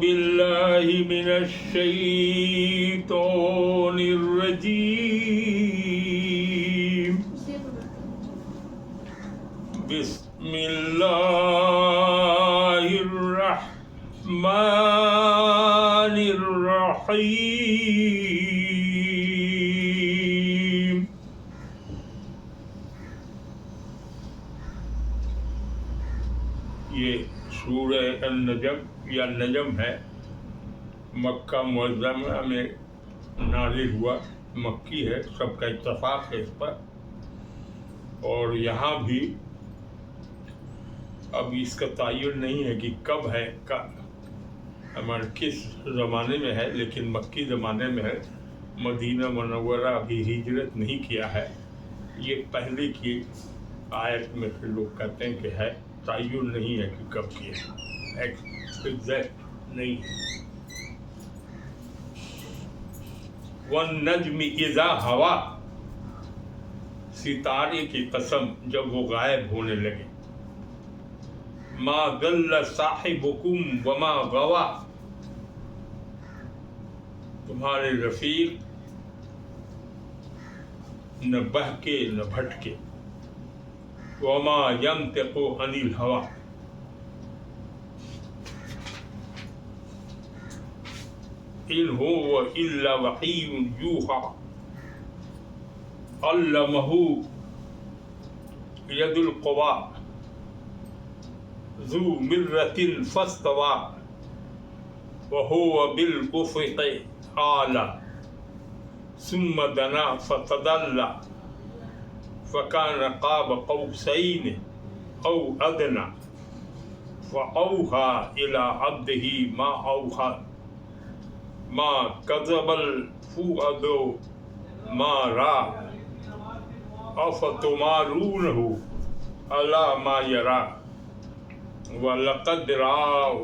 باللہ من الشیطان الرجیم بسم اللہ الرحمن الرحیم یہ سورہ النجم یا نجم ہے، مکہ معظمہ میں نازل ہوا، مکی ہے، سب کا اتفاق ہے اس پر۔ اور یہاں بھی اب اس کا تعین نہیں ہے کہ کب ہے، ہمارے کس زمانے میں ہے، لیکن مکی زمانے میں ہے۔ مدینہ منورہ ابھی ہجرت نہیں کیا ہے۔ یہ پہلے کی آیت میں پھر لوگ کہتے ہیں کہ ہے، تعین نہیں ہے کہ کب کیا، ایگزیکٹ نہیں ہے۔ وَالنَّجْمِ إِذَا هَوَىٰ، ستارے کی قسم جب وہ غائب ہونے لگے۔ مَا ضَلَّ صَاحِبُكُمْ وَمَا غَوَىٰ، تمہارے رفیق نہ بہکے نہ بھٹکے۔ وَمَا يَنطِقُ عَنِ الْهَوَىٰ، إِنْ هُوَ إِلَّا وَحْيٌ يُوحَىٰ عَلَّمَهُ يَدُ الْقُوَىٰ ذُو مِرَّةٍ فَاسْتَوَىٰ وَهُوَ بِالْأُفُقِ الْأَعْلَىٰ ثُمَّ دَنَا فَتَدَلَّىٰ فَكَانَ قَابَ قَوْسَيْنِ أَوْ أَدْنَىٰ فَأَوْحَىٰ إِلَىٰ عَبْدِهِ مَا أَوْحَىٰ مَا كَذَبَ الْفُؤَادُ مَا رَأَىٰ أَفَتُمَارُونَهُ عَلَىٰ مَا يَرَىٰ وَلَقَدْ رَآهُ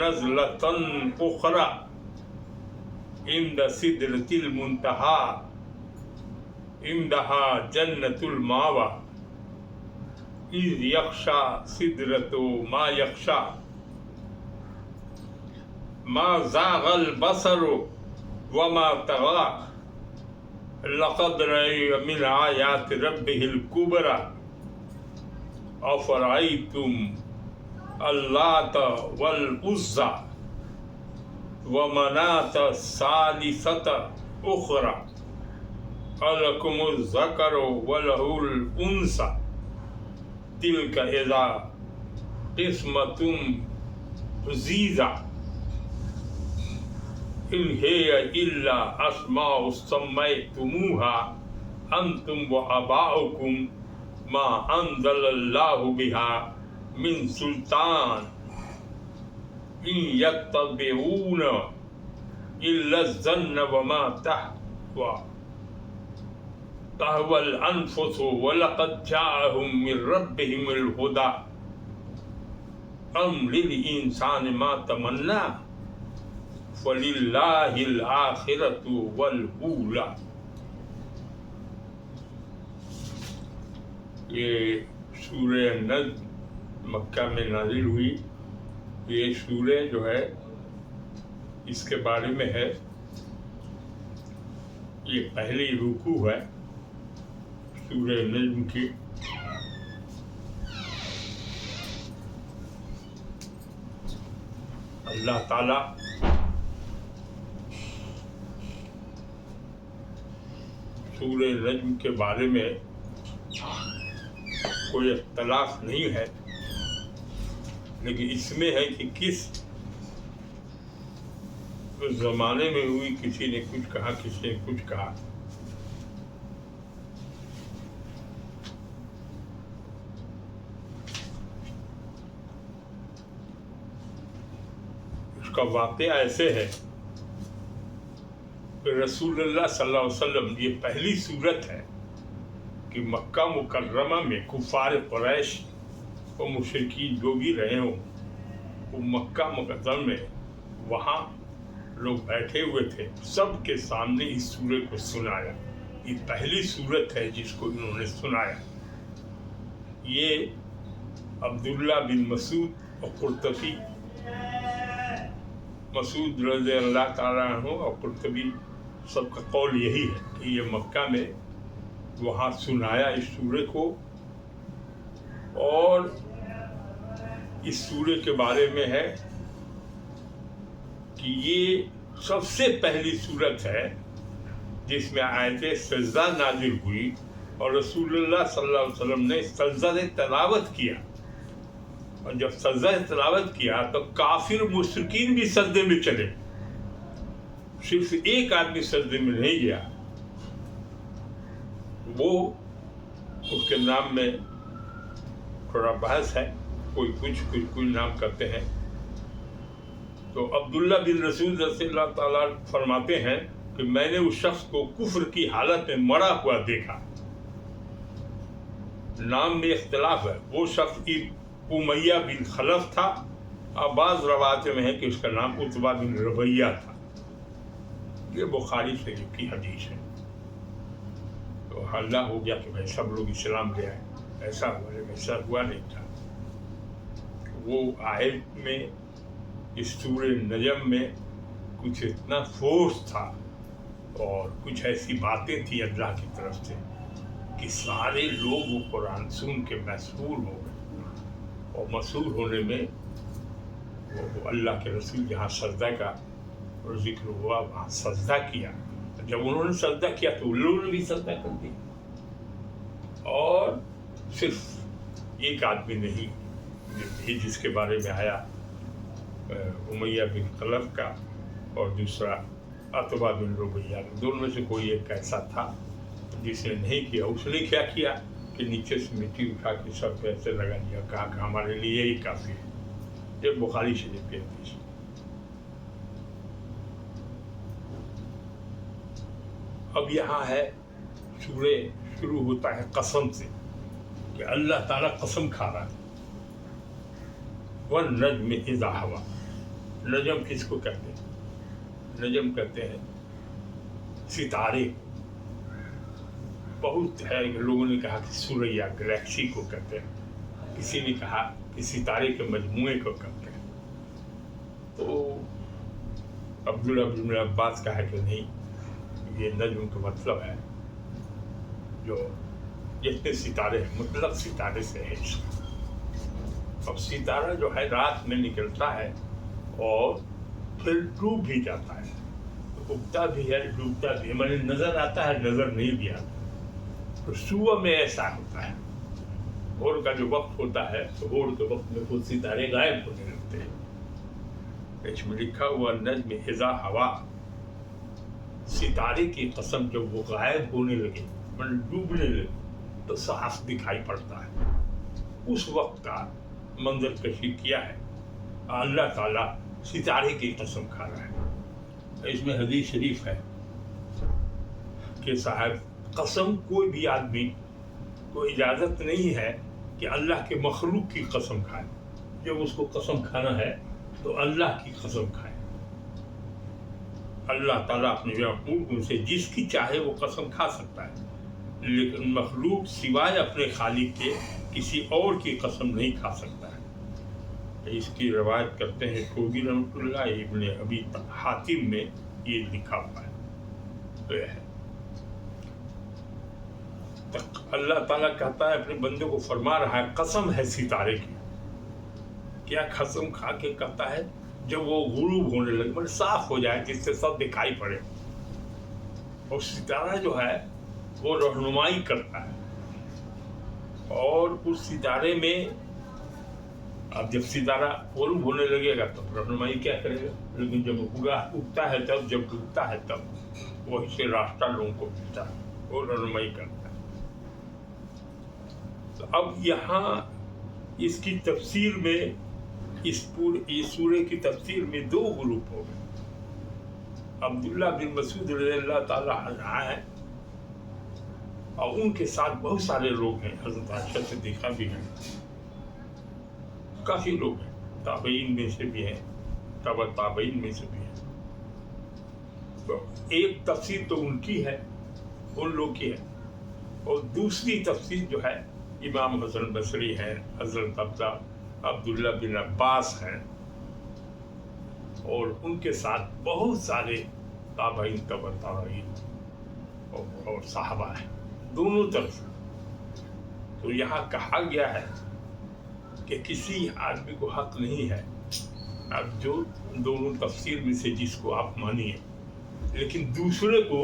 نَزْلَةً أُخْرَىٰ عِندَ سِدْرَةِ الْمُنتَهَىٰ عِندَهَا جَنَّةُ الْمَأْوَىٰ إِذْ يَغْشَىٰ سِدْرَةُ مَا يَغْشَىٰ مَا زَاغَ الْبَصَرُ وَمَا طَغَىٰ لَقَدْ رَأَىٰ مِنْ آيَاتِ رَبِّهِ الْكُبْرَىٰ أَفَرَأَيْتُمُ اللَّاتَ وَالْعُزَّىٰ وَمَنَاةَ الثَّالِثَةَ الْأُخْرَىٰ أَلَكُمُ الذَّكَرُ وَلَهُ الْأُنثَىٰ تِلْكَ إِذًا قِسْمَةٌ ضِیزَىٰ إِنْ هِیَ إِلَّا أَسْمَاءٌ سَمَّیْتُمُوهَا أَنْتُمْ وَآبَاؤُكُمْ مَا أَنزَلَ اللَّهُ بِهَا مِنْ سُلْطَانٍ إِنْ يَتَّبِعُونَ إِلَّا الظَّنَّ وَمَا تَهْوَىٰ الْأَنفُسُ وَلَقَدْ جَاءَهُم مِّن رَّبِّهِمُ الْهُدَىٰ أَمْ لِلْإِنسَانِ مَا تَمَنَّىٰ فَلِلَّهِ الْآخِرَةُ وَالْأُولَىٰ۔ یہ سورہ نجم مکہ میں نازل ہوئی۔ یہ سورہ جو ہے اس کے بارے میں ہے، یہ پہلی رکوع ہے سورہ نجم کی۔ اللہ تعالی سورہ نجم کے بارے میں کوئی اختلاف نہیں ہے، لیکن اس میں ہے کہ کس زمانے میں ہوئی، کسی نے کچھ کہا، کسی نے کچھ کہا۔ اس کا واقعہ ایسے ہے کہ رسول اللہ صلی اللہ علیہ وسلم، یہ پہلی صورت ہے کہ مکہ مکرمہ میں کفار قریش اور مشرکین جو بھی رہے ہوں، وہ مکہ مکرمہ میں وہاں لوگ بیٹھے ہوئے تھے، سب کے سامنے اس سورہ کو سنایا۔ یہ پہلی صورت ہے جس کو انہوں نے سنایا۔ یہ عبداللہ بن مسعود اور قرطبی مسعود رضی اللہ تعالیٰ عنہ اور قرطبی سب کا قول یہی ہے کہ یہ مکہ میں وہاں سنایا اس سورے کو، اور اس سورے کے بارے میں ہے کہ یہ سب سے پہلی سورت ہے جس میں آیت سجدہ نازل ہوئی اور رسول اللہ صلی اللہ علیہ وسلم نے سجدہ تلاوت کیا، اور جب سجدہ تلاوت کیا تو کافر مشرکین بھی سجدے میں چلے، صرف ایک آدمی سجدے میں نہیں گیا۔ وہ اس کے نام میں تھوڑا بحث ہے، کوئی کچھ کوئی نام کرتے ہیں۔ تو عبداللہ بن رسول رضی اللہ تعالیٰ فرماتے ہیں کہ میں نے اس شخص کو کفر کی حالت میں مڑا ہوا دیکھا۔ نام میں اختلاف ہے، وہ شخص امیہ بن خلف تھا، اور بعض روایت میں ہے کہ اس کا نام عتبہ بن ربیہ تھا۔ یہ بخاری سے کی حدیث ہے۔ تو حل ہو گیا کہ بھائی سب لوگ اسلام لے آئے، ایسا ہوا نہیں تھا۔ وہ آیت میں اس سورہ نجم میں کچھ اتنا فورس تھا اور کچھ ایسی باتیں تھیں اللہ کی طرف سے کہ سارے لوگ وہ قرآن سن کے مسحور ہو گئے، اور مسحور ہونے میں وہ اللہ کے رسول جہاں سجدہ کا ذکر ہوا وہاں سجدہ کیا۔ جب انہوں نے سجدہ کیا تو ان لوگوں نے بھی سجدہ کر دیا، اور صرف ایک آدمی نہیں جس کے بارے میں آیا امیہ بن خلف کا، اور دوسرا عتبہ بن ربیہ، دونوں میں سے کوئی ایک ایسا تھا جس نے نہیں کیا۔ اس نے کیا کیا کہ نیچے سے مٹی اٹھا کے سب پہ ایسے لگا دیا، کہا کہ ہمارے لیے یہی کافی ہے۔ یہ بخاری شریف کی حدیث ہے۔ اب یہاں ہے سورہ شروع ہوتا ہے قسم سے کہ اللہ تعالیٰ قسم کھا رہا ہے۔ وَالنَّجْمِ إِذَا هَوَىٰ، نجم کس کو کہتے ہیں؟ نجم کہتے ہیں ستارے۔ بہت ہے لوگوں نے کہا کہ سوریا گلیکسی کو کہتے ہیں، کسی نے کہا کہ ستارے کے مجموعے کو کہتے ہیں۔ تو عبداللہ بن عباس کا ہے کہ نہیں، یہ نجم کا مطلب ہے جو جتنے ستارے ہیں، مطلب ستارے سے ہے اس کا۔ اب ستارہ جو ہے رات میں نکلتا ہے اور پھر ڈوب بھی جاتا ہے، اگتا بھی ہے ڈوبتا بھی ہے، مجھے نظر آتا ہے نظر نہیں بھی آتا۔ تو صبح میں ایسا ہوتا ہے، بھور کا جو وقت ہوتا ہے تو بھور کے وقت میں خود ستارے غائب ہونے لگتے ہیں۔ اس میں لکھا ہوا نجم اذا ہوا، ستارے کی قسم جب وہ غائب ہونے لگے، ڈوبنے لگے تو صاف دکھائی پڑتا ہے۔ اس وقت کا منظر کشی کیا ہے، اللہ تعالیٰ ستارے کی قسم کھا رہا ہے۔ اس میں حدیث شریف ہے کہ صاحب قسم کوئی بھی آدمی کو اجازت نہیں ہے کہ اللہ کے مخلوق کی قسم کھائے۔ جب اس کو قسم کھانا ہے تو اللہ کی قسم کھائے۔ اللہ تعالیٰ اپنے محبوب سے جس کی چاہے وہ قسم کھا سکتا ہے، لیکن مخلوق سوائے اپنے خالق کے کسی اور کی قسم نہیں کھا سکتا ہے۔ اس کی روایت کرتے ہیں کوبی رحمۃ اللہ، ابن ابی حاتم میں یہ لکھا ہوا ہے۔ اللہ تعالیٰ کہتا ہے اپنے بندے کو فرما رہا ہے قسم ہے ستارے کی۔ کیا قسم کھا کے کہتا ہے؟ جب وہ غروب ہونے لگے، مطلب صاف ہو جائے جس سے سب دکھائی پڑے، اور ستارہ جو ہے وہ رہنمائی کرتا ہے، اور اس ستارے میں اب جب ستارہ غروب ہونے لگے گا تو رہنمائی کیا کرے گا، لیکن جب اگتا ہے تب، جب ڈوبتا ہے تب وہی سے راستہ لوگوں کو ملتا ہے، وہ رہنمائی کرتا ہے۔ تو اب یہاں اس کی تفسیر میں اس سورے کی تفسیر میں دو گروپ ہو گئے۔ عبداللہ بن مسعود رضی اللہ تعالیٰ عنہ ہیں، اور ان کے ساتھ بہت سارے لوگ ہیں، حضرت عائشہ صدیقہ بھی ہیں، کافی لوگ ہیں، تابعین میں سے بھی ہیں، تبع تابعین میں سے بھی ہیں۔ تو ایک تفسیر تو ان کی ہے، ان لوگ کی ہے، اور دوسری تفسیر جو ہے امام حسن بصری ہیں، حضرت عبداللہ بن عباس ہیں، اور ان کے ساتھ بہت سارے تابعین تبع تابعین اور صحابہ ہیں دونوں طرف. تو یہاں کہا گیا ہے کہ کسی آدمی کو حق نہیں ہے، اب جو دونوں تفسیر میں سے جس کو آپ مانیے، لیکن دوسرے کو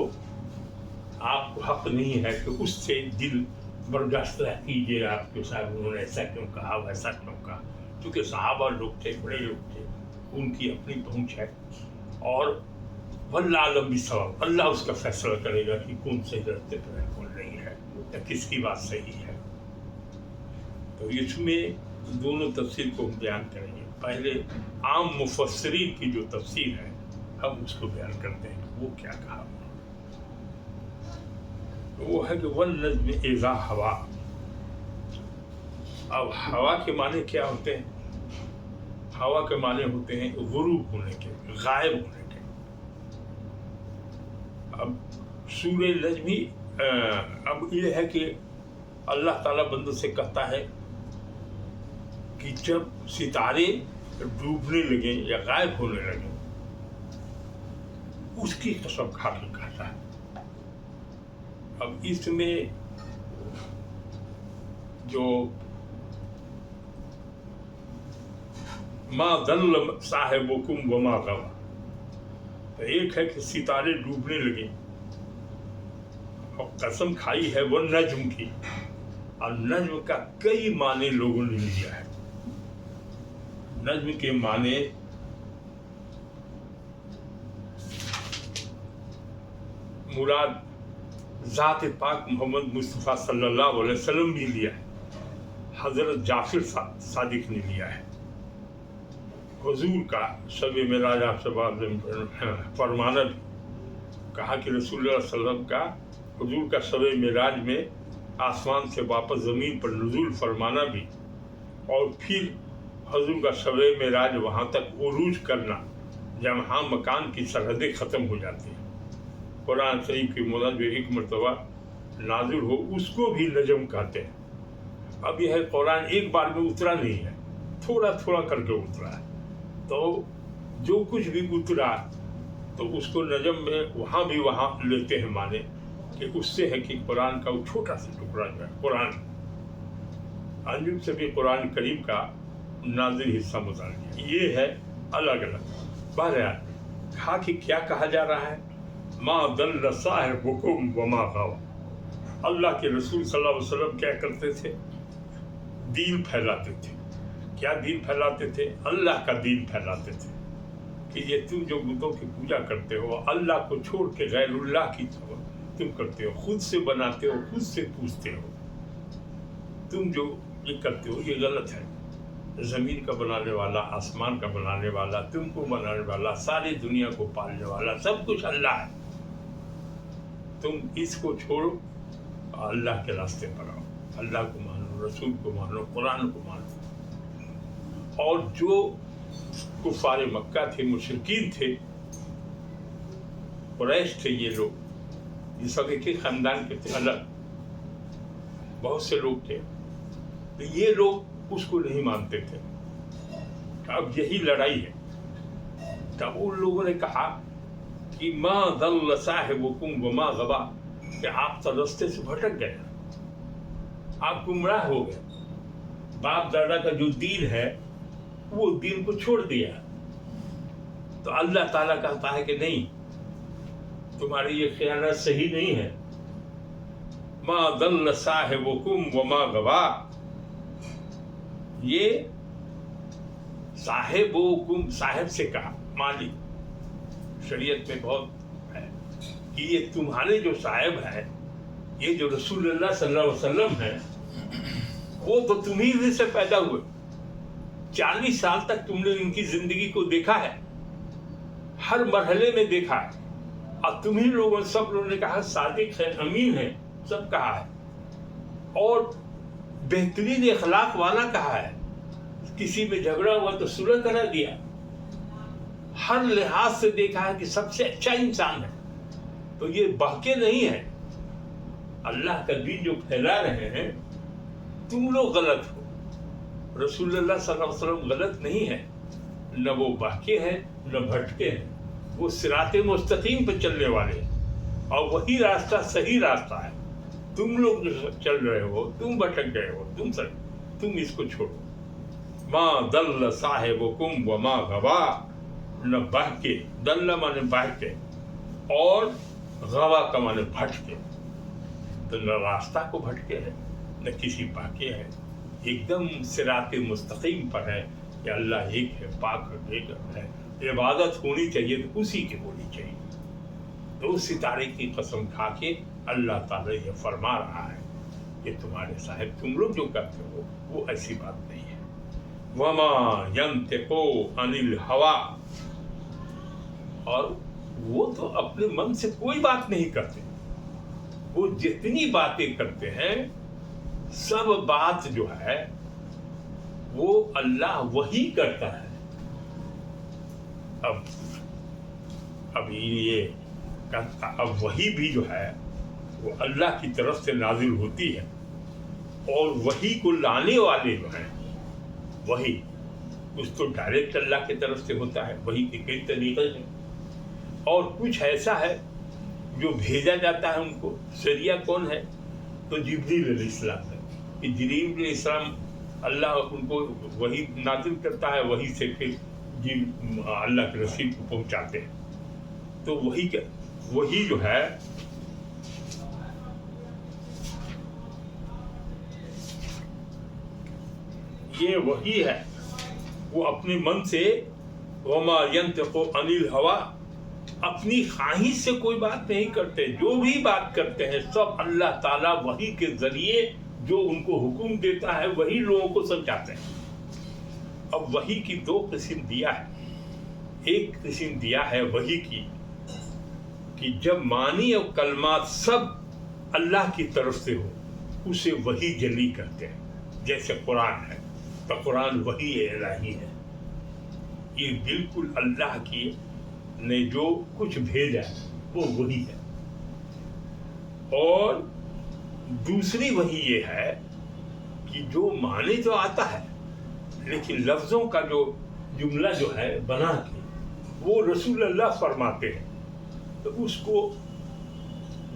آپ کو حق نہیں ہے کہ اس سے دل برداشت کیجیے آپ کے ساتھ انہوں نے ایسا کیوں کہا ویسا کیوں کہا، کیونکہ صحابہ لوگ تھے، بڑے لوگ تھے، ان کی اپنی پہنچ ہے، اور واللہ عالم بالصواب، اللہ اس کا فیصلہ کرے گا کہ کون صحیح راستے پر ہے کون نہیں ہے یا کس کی بات صحیح ہے. تو اس میں دونوں تفسیر کو ہم بیان کریں گے. پہلے عام مفسرین کی جو تفسیر ہے ہم اس کو بیان کرتے ہیں وہ کیا کہا. وہ ہے کہ والنجم اذا ہوا. اب ہوا کے معنی کیا ہوتے ہیں؟ ہوا کے معنی ہوتے ہیں غروب ہونے کے، غائب ہونے کے. اب سورہ نجم ہی اب یہ ہے کہ اللہ تعالیٰ بندوں سے کہتا ہے کہ جب ستارے ڈوبنے لگیں یا غائب ہونے لگیں اس کی قسم کھا کے کہتا ہے. اب اس میں جو ما ضل صاحبکم وما غوی، تو ایک ہے کہ ستارے ڈوبنے لگے اور قسم کھائی ہے وہ نجم کی، اور نجم کا کئی معنی لوگوں نے لیا ہے. نجم کے معنی مراد ذات پاک محمد مصطفیٰ صلی اللہ علیہ وسلم بھی لیا ہے، حضرت جعفر صادق نے لیا ہے. حضور کا شب معراج آپ سے بات فرمانا بھی کہا کہ رسول اللہ صلی اللہ علیہ وسلم کا حضور کا شب معراج میں آسمان سے واپس زمین پر نزول فرمانا بھی، اور پھر حضور کا شب معراج وہاں تک عروج کرنا جہاں مکان کی سرحدیں ختم ہو جاتی ہیں. قرآن شریف کی مدد جو ایک مرتبہ نازل ہو اس کو بھی نجم کہتے ہیں. اب یہ ہے قرآن ایک بار میں اترا نہیں ہے، تھوڑا تھوڑا کر کے اترا ہے. تو جو کچھ بھی اترا تو اس کو نجم میں وہاں بھی وہاں لیتے ہیں مانے کہ اس سے ہے کہ قرآن کا وہ چھوٹا سا ٹکڑا جو ہے قرآن انجم سے بھی قرآن کریم کا نازل حصہ متعلق یہ ہے الگ الگ. بہرحال کہا کہ کیا کہا جا رہا ہے؟ ما ضل صاحبکم وما غوی. اللہ کے رسول صلی اللہ علیہ وسلم کیا کرتے تھے؟ دین پھیلاتے تھے. کیا دین پھیلاتے تھے؟ اللہ کا دین پھیلاتے تھے کہ یہ تم جو بتوں کی پوجا کرتے ہو اللہ کو چھوڑ کے غیر اللہ کی تم کرتے ہو، خود سے بناتے ہو، خود سے پوچھتے ہو، تم جو یہ کرتے ہو یہ غلط ہے. زمین کا بنانے والا، آسمان کا بنانے والا، تم کو بنانے والا، ساری دنیا کو پالنے والا، سب کچھ اللہ ہے. تم اس کو چھوڑو، اللہ کے راستے پر آؤ، اللہ کو مانو، رسول کو مانو، قرآن کو مانو. اور جو کفار مکہ تھے، مشرکین تھے، قریش تھے، یہ لوگ یہ سب ایک ہی خاندان کے تھے، الگ بہت سے لوگ تھے. تو یہ لوگ اس کو نہیں مانتے تھے. اب یہی لڑائی ہے. تب ان لوگوں نے کہا کہ ما ضل صاحبکم وما غوی، کہ آپ تو راستے سے بھٹک گئے، آپ گمراہ ہو گئے، باپ دادا کا جو دین ہے وہ دین کو چھوڑ دیا. تو اللہ تعالیٰ کہتا ہے کہ نہیں، تمہاری یہ خیانت صحیح نہیں ہے. ما ضل صاحبکم وما غوی، یہ صاحبکم صاحب سے کہا، مالک شریعت میں بہت ہے کہ یہ تمہارے جو صاحب ہیں، یہ جو رسول اللہ صلی اللہ علیہ وسلم ہیں، وہ تو تمہیں سے پیدا ہوئے. 40 سال تک تم نے ان کی زندگی کو دیکھا ہے، ہر مرحلے میں دیکھا ہے، اور تمہیں لوگوں سب لوگوں نے کہا صادق ہے، امین ہے، سب کہا ہے، اور بہترین اخلاق والا کہا ہے. کسی میں جھگڑا ہوا تو صلح کرا دیا، ہر لحاظ سے دیکھا ہے کہ سب سے اچھا انسان ہے. تو یہ بہکے نہیں ہے، اللہ کا دین جو پھیلا رہے ہیں، تم لوگ غلط ہو، رسول اللہ صلی اللہ علیہ وسلم غلط نہیں ہے. نہ وہ بہکے ہیں نہ بھٹکے ہیں، وہ صراط مستقیم پہ چلنے والے ہیں، اور وہی راستہ صحیح راستہ ہے۔ تم لوگ جو چل رہے ہو، تم بھٹک گئے ہو، تم اس کو چھوڑو۔ ما ضل صاحبکم وما غوا، نہ بہکے، ضل مانے بہکے، اور غوا کا مانے بھٹکے، تو نہ راستہ کو بھٹکے ہیں نہ کسی بہکے ہیں، ایک دم صراط مستقیم پر ہے کہ اللہ ایک ہے، پاک ہے، عبادت ہونی چاہیے تو اسی کی ہونی چاہیے۔ تو اس ستارے کی قسم کھا کے اللہ تعالیٰ یہ فرما رہا ہے کہ تمہارے صاحب تم لوگ جو کرتے ہو وہ ایسی بات نہیں ہے۔ وما ينطق عن الهوى، اور وہ تو اپنے من سے کوئی بات نہیں کرتے، وہ جتنی باتیں کرتے ہیں سب بات جو ہے وہ اللہ وہی کرتا ہے۔ اب وہی بھی جو ہے وہ اللہ کی طرف سے نازل ہوتی ہے، اور وہی کو لانے والے جو ہیں وہی کچھ تو ڈائریکٹ اللہ کی طرف سے ہوتا ہے، وہی کے کئی طریقے ہیں، اور کچھ ایسا ہے جو بھیجا جاتا ہے ان کو۔ ذریعہ کون ہے؟ تو جبریل علیہ السلام ہے، کہ جبریل علیہ السلام اللہ ان کو وہی نازل کرتا ہے، وہی سے پھر اللہ کے رسول کو پہنچاتے ہیں۔ تو وہی جو ہے یہ وہی ہے، وہ اپنے من سے وما ينطق عن الهوى، اپنی خواہش سے کوئی بات نہیں کرتے، جو بھی بات کرتے ہیں سب اللہ تعالیٰ وہی کے ذریعے جو ان کو حکم دیتا ہے وہی لوگوں کو سمجھاتے ہیں۔ اب وہی کی دو قسم دیا ہے، ایک قسم دیا ہے وہی کی کہ جب معنی اور کلمات سب اللہ کی طرف سے ہو اسے وہی جلی کرتے ہیں، جیسے قرآن ہے تو قرآن وحی الہی ہے، یہ بالکل اللہ کی نے جو کچھ بھیجا وہ وہی ہے۔ اور دوسری وحی یہ ہے کہ جو معنی تو آتا ہے لیکن لفظوں کا جو جملہ جو ہے بنا کے وہ رسول اللہ فرماتے ہیں، تو اس کو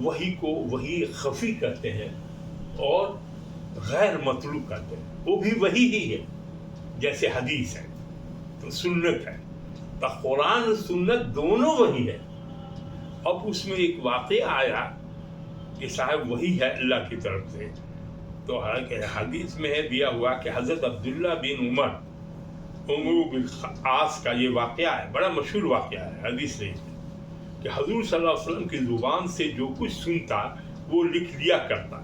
وہی خفی کرتے ہیں اور غیر مطلوب کرتے ہیں، وہ بھی وہی ہی ہے، جیسے حدیث ہے تو سنت ہے، تو قرآن سنت دونوں وہی ہے۔ اب اس میں ایک واقعہ آیا کہ صاحب وہی ہے اللہ کی طرف سے، تو حدیث میں ہے دیا ہوا کہ حضرت عبداللہ بن عمر بالعاص کا یہ واقعہ ہے، بڑا مشہور واقعہ ہے حدیث سے، کہ حضور صلی اللہ علیہ وسلم کی زبان سے جو کچھ سنتا وہ لکھ لیا کرتا۔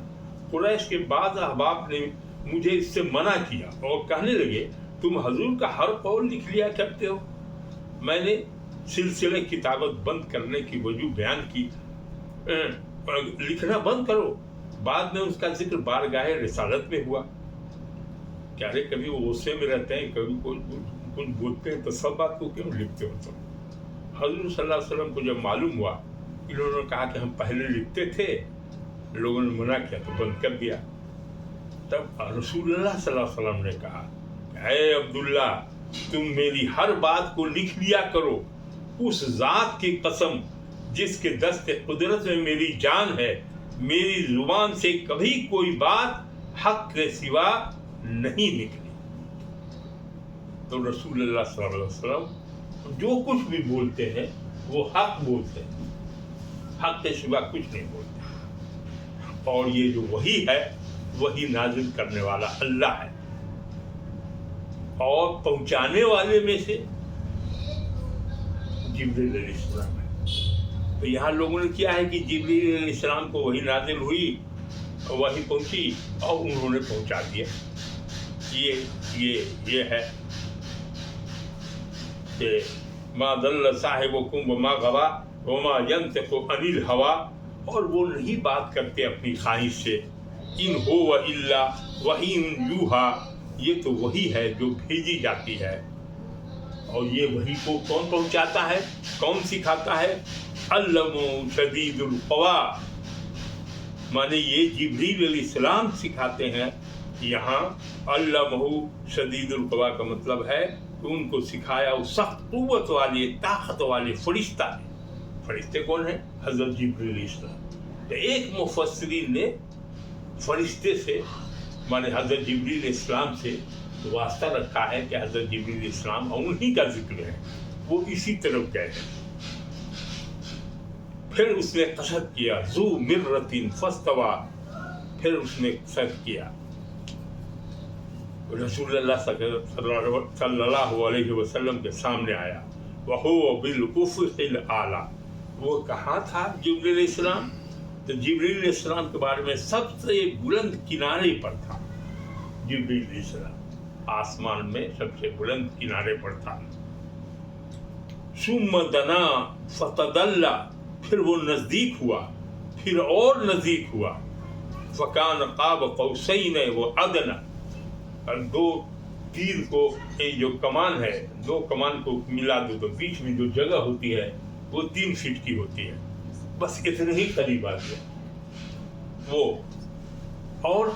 قریش کے بعض احباب نے مجھے اس سے منع کیا اور کہنے لگے تم حضور کا ہر قول لکھ لیا کرتے ہو۔ میں نے سلسلہ کتابت بند کرنے کی وجہ بیان کی، لکھنا بند کرو۔ بعد میں اس کا ذکر بارگاہ رسالت میں ہوا کہ ارے کبھی وہ غصے میں رہتے ہیں، کبھی کچھ بولتے ہیں، تو سب بات کو کیوں لکھتے ہو تم؟ حضور صلی اللہ علیہ وسلم کو جب معلوم ہوا، انہوں نے کہا کہ ہم پہلے لکھتے تھے، لوگوں نے منع کیا تو بند کر دیا۔ تب رسول اللہ صلی اللہ علیہ وسلم نے کہا اے عبداللہ تم میری ہر بات کو لکھ لیا کرو، اس ذات کی قسم جس کے دست قدرت میں میری جان ہے، میری زبان سے کبھی کوئی بات حق کے سوا نہیں نکلی۔ تو رسول اللہ صلی اللہ علیہ وسلم جو کچھ بھی بولتے ہیں وہ حق بولتے ہیں، حق کے سوا کچھ نہیں بولتے۔ اور یہ جو وحی ہے وہی نازل کرنے والا اللہ ہے، اور پہنچانے والے میں سے جبریل علیہ السلام ہے۔ تو یہاں لوگوں نے کیا ہے کہ جبریل علیہ السلام کو وہی نازل ہوئی، وہی پہنچی اور انہوں نے پہنچا دیا۔ یہ ہے کہ ما ضل صاحبکم وما غوا وما ينطق عن الهوى، اور وہ نہیں بات کرتے اپنی خواہش سے، ان هو الا وحی یوحی، یہ تو وہی ہے جو بھیجی جاتی ہے۔ اور یہ وحی کو کون پہنچاتا ہے، کون سکھاتا ہے؟ علمہ شدید القویٰ، مانے یہ جبریل علیہ السلام سکھاتے ہیں۔ یہاں علمہ شدید القویٰ کا مطلب ہے تو ان کو سکھایا وہ سخت قوت والے طاقت والے فرشتہ نے. فرشتے کون ہیں؟ حضرت جبریل علیہ السلام. تو ایک مفسرین نے فرشتے سے مانے حضرت جبریل علیہ السلام سے واسطہ رکھا ہے کہ حضرت جبریل علیہ السلام اور انہی کا ذکر ہے، وہ اسی طرف گئے ہیں. پھر اس نے قصد کیا ذو مرۃ فاستویٰ، پھر اس نے قصد کیا. رسول اللہ صلی اللہ علیہ وسلم کے سامنے آیا. وَهُوَ بِالْأُفُقِ الْأَعْلَىٰ. وہ کہاں تھا جبریل علیہ السلام؟ تو جبریل علیہ السلام کے بارے میں سب سے بلند کنارے پر تھا. جبریل علیہ السلام آسمان میں سب سے بلند کنارے پر تھا. ثُمَّ دَنَا فَتَدَلَّىٰ، پھر وہ نزدیک ہوا، پھر اور نزدیک ہوا. فَكَانَ قَابَ قَوْسَيْنِ وَأَدْنَىٰ، اور دو تیر کو جو کمان ہے، دو کمان کو ملا دو تو بیچ میں جو جگہ ہوتی ہے وہ 3 فٹ کی ہوتی ہے. بس اتنے ہی قریب آ گیا وہ. اور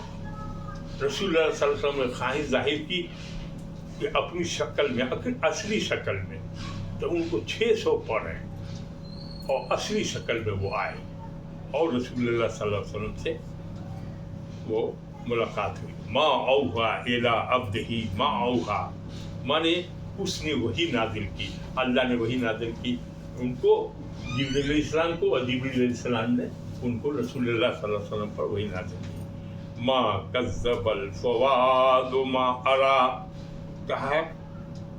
رسول اللہ صلی اللہ علیہ وسلم نے خواہش ظاہر کی کہ اپنی شکل میں، اصلی شکل میں، تو ان کو 600 پر ہیں اور اصلی شکل میں وہ آئے اور رسول اللہ صلی اللہ علیہ وسلم سے وہ ملاقات ہوئی. ما اوحا الی عبدہ ما اوحا، مانے اس نے وہی نازل کی، اللہ نے وہی نازل کی ان کو، جبریل علیہ السلام کو، اور جبریل علیہ السلام نے ان کو رسول اللہ صلی اللہ علیہ وسلم پر وہی نازل کی. ما کذب الفؤاد ما ارى، کہا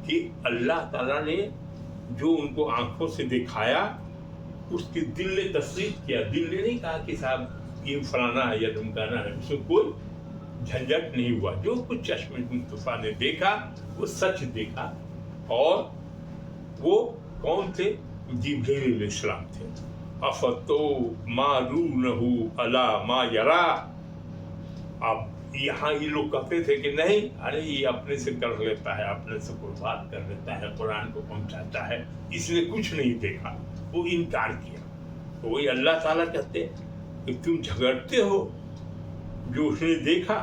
کہ اللہ تعالیٰ نے جو ان کو آنکھوں سے دکھایا اس کی دل نے تصدیق کیا. دل نے نہیں کہا کہ صاحب یہ فلانا ہے یا ڈمکانا ہے، اس میں کوئی جھنجھٹ نہیں ہوا. جو کچھ چشم مصطفیٰ نے دیکھا وہ سچ دیکھا. اور وہ کون تھے؟ جبریل علیہ السلام تھے. افتمارونہ علی ما یری، اب یہاں یہ لوگ کہتے تھے کہ نہیں، ارے یہ اپنے سے کر لیتا ہے، اپنے سے کوئی بات کر لیتا ہے، قرآن کو پہنچاتا ہے، اس نے کچھ نہیں دیکھا. وہ انکار کیا. تو وہی اللہ تعالیٰ کہتے کہ تم جھگڑتے ہو جو اس نے دیکھا.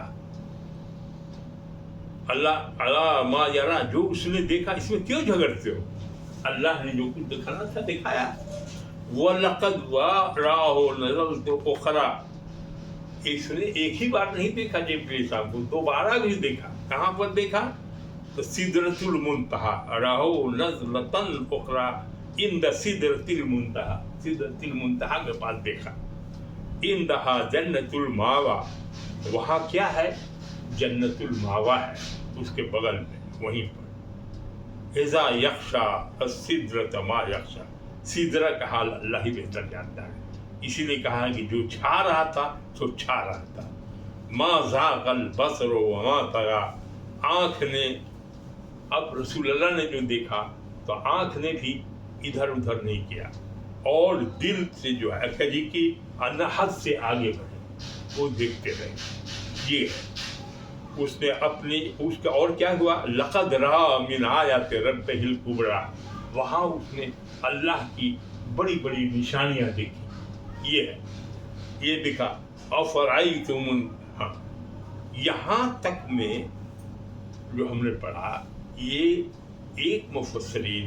اللہ علی ما یری، جو اس نے دیکھا اس میں کیوں جھگڑتے ہو؟ اللہ نے جو کچھ دکھانا تھا دکھایا. وَلَقَدْ رَآهُ نَزْلَةً أُخْرَىٰ، اس نے ایک ہی بار نہیں دیکھا جبریل صاحب کو، دوبارہ بھی دیکھا. کہاں پر دیکھا؟ تو سدرۃ المنتہا، رَآهُ نَزْلَةً أُخْرَىٰ عِندَ سِدْرَةِ الْمُنتَہا، سدرۃ المنتہا کے پاس دیکھا. عِندَهَا جَنَّةُ الْمَأْوَىٰ، وہاں کیا ہے؟ جنت الماوا ہے اس کے بغل میں، وہیں پر. اذا یخشا السدرۃ ما یخشا، سدرہ کا حال اللہ ہی بہتر جانتا ہے. اسی لیے کہا کہ جو چھا رہا تھا سو چھا رہا تھا. ما زاغ البصر وما طغیٰ، آنکھ نے، اب رسول اللہ نے جو دیکھا تو آنکھ نے بھی ادھر ادھر نہیں کیا، اور دل سے جو ہے کجی کی حد سے آگے بڑھے، وہ دیکھتے رہے. یہ اس نے اپنی اس کا، اور کیا ہوا؟ لقد رأى من آیات ربہ الکبریٰ، وہاں اس نے اللہ کی بڑی بڑی نشانیاں دیکھی. یہ ہے، یہ دکھا. افرأیتم، ہاں یہاں تک میں جو ہم نے پڑھا، یہ ایک مفسرین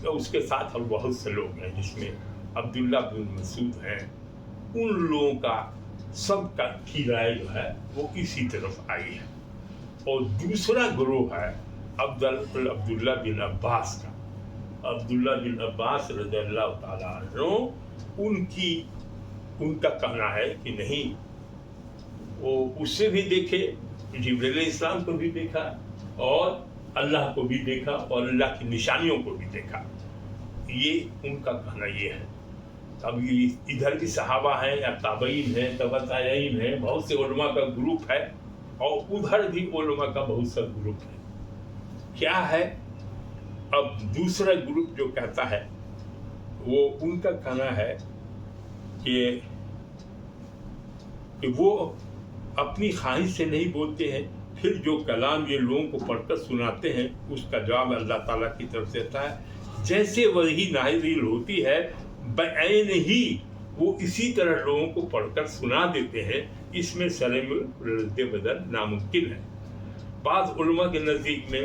یا اس کے ساتھ اور بہت سے لوگ ہیں جس میں عبداللہ بن مسعود ہیں، ان لوگوں کا سب کا کی رائے جو ہے وہ اسی طرف آئی ہے. اور دوسرا گروہ ہے عبداللہ بن عباس کا. عبداللہ بن عباس رضی اللہ تعالیٰ عنہ، ان کا کہنا ہے کہ نہیں، وہ اس سے بھی دیکھے، جبریل علیہ السلام کو بھی دیکھا اور اللہ کو بھی دیکھا اور اللہ کی نشانیوں کو بھی دیکھا. یہ ان کا کہنا یہ ہے. اب یہ ادھر بھی صحابہ ہیں یا تابعین ہیں، تبع تابعین ہیں، بہت سے علماء کا گروپ ہے، اور ادھر بھی علماء کا بہت سا گروپ ہے. کیا ہے؟ اب دوسرا گروپ جو کہتا ہے وہ ان کا کہنا ہے کہ وہ اپنی خواہش سے نہیں بولتے ہیں، پھر جو کلام یہ لوگوں کو پڑھ کر سناتے ہیں اس کا جواب اللہ تعالیٰ کی طرف سے آتا ہے. جیسے وہی نازل ہوتی ہے بعین ہی وہ اسی طرح لوگوں کو پڑھ کر سنا دیتے ہیں. اس میں رد بدل ناممکن ہے. بعض علماء کے نزدیک میں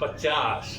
50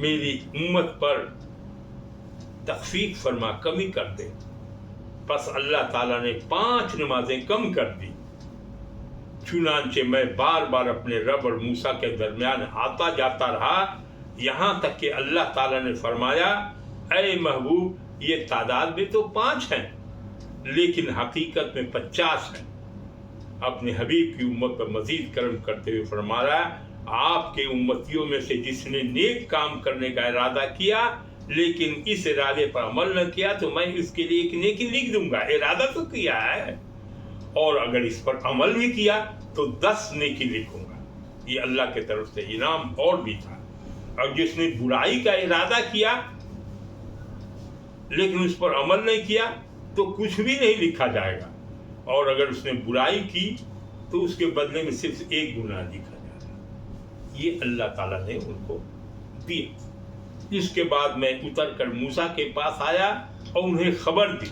میری امت پر تخفیف فرما، کمی کر دے۔ پس اللہ تعالیٰ نے 5 نمازیں کم کر دی۔ چنانچہ میں بار بار اپنے رب اور موسیٰ کے درمیان آتا جاتا رہا، یہاں تک کہ اللہ تعالیٰ نے فرمایا، اے محبوب یہ تعداد میں تو 5 ہیں لیکن حقیقت میں 50 ہیں۔ اپنے حبیب کی امت پر مزید کرم کرتے ہوئے فرمایا، آپ کے امتیوں میں سے جس نے نیک کام کرنے کا ارادہ کیا لیکن اس ارادے پر عمل نہ کیا تو میں اس کے لیے ایک نیکی لکھ دوں گا۔ ارادہ تو کیا ہے، اور اگر اس پر عمل بھی کیا تو 10 نیکی لکھوں گا۔ یہ اللہ کی طرف سے انعام اور بھی تھا۔ اور جس نے برائی کا ارادہ کیا لیکن اس پر عمل نہیں کیا تو کچھ بھی نہیں لکھا جائے گا، اور اگر اس نے برائی کی تو اس کے بدلے میں صرف 1 گناہ لکھا جائے گا۔ یہ اللہ تعالیٰ نے ان کو دیا۔ اس کے بعد میں اتر کر موسیٰ کے پاس آیا اور انہیں خبر دی۔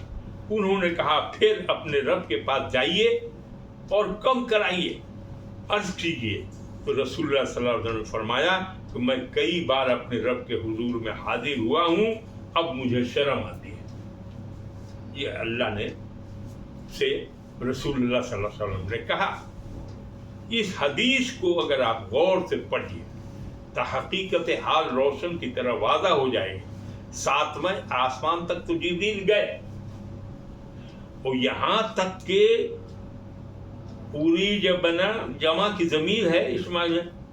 انہوں نے کہا، پھر اپنے رب کے پاس جائیے اور کم کرائیے، عرض کیجیے۔ تو رسول اللہ صلی اللہ علیہ وسلم نے فرمایا کہ میں کئی بار اپنے رب کے حضور میں حاضر ہوا ہوں، اب مجھے شرم آتی ہے۔ یہ اللہ نے سے رسول اللہ صلی اللہ علیہ وسلم نے کہا۔ اس حدیث کو اگر آپ غور سے پڑھیے تو حقیقت حال روشن کی طرح واضح ہو جائے گی۔ 7ویں آسمان تک تو جبریل گئے، اور یہاں تک کہ پوری جمع کی ضمیر ہے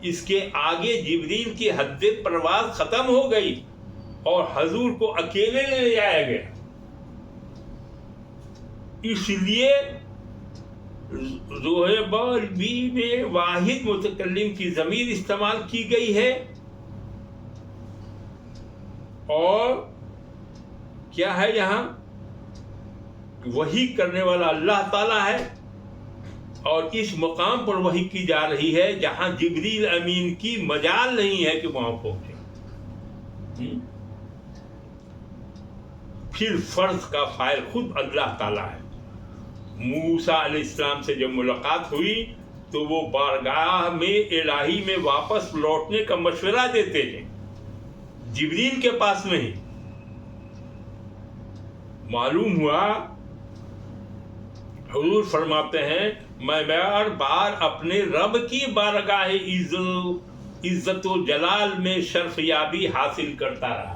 اس کے آگے جبریل کی حد پرواز ختم ہو گئی اور حضور کو اکیلے لے جایا گیا۔ اس لیے ذوحبی میں واحد متکلم کی ضمیر استعمال کی گئی ہے، اور کیا ہے یہاں وحی کرنے والا اللہ تعالیٰ ہے، اور اس مقام پر وحی کی جا رہی ہے جہاں جبریل امین کی مجال نہیں ہے کہ وہاں پہنچے۔ پھر فرض کا فاعل خود اللہ تعالیٰ ہے۔ موسیٰ علیہ السلام سے جب ملاقات ہوئی تو وہ بارگاہ میں الہی میں واپس لوٹنے کا مشورہ دیتے تھے، جبریل کے پاس نہیں۔ معلوم ہوا حضور فرماتے ہیں، میں بار بار اپنے رب کی بارگاہ عزت و جلال میں شرف یابی حاصل کرتا رہا۔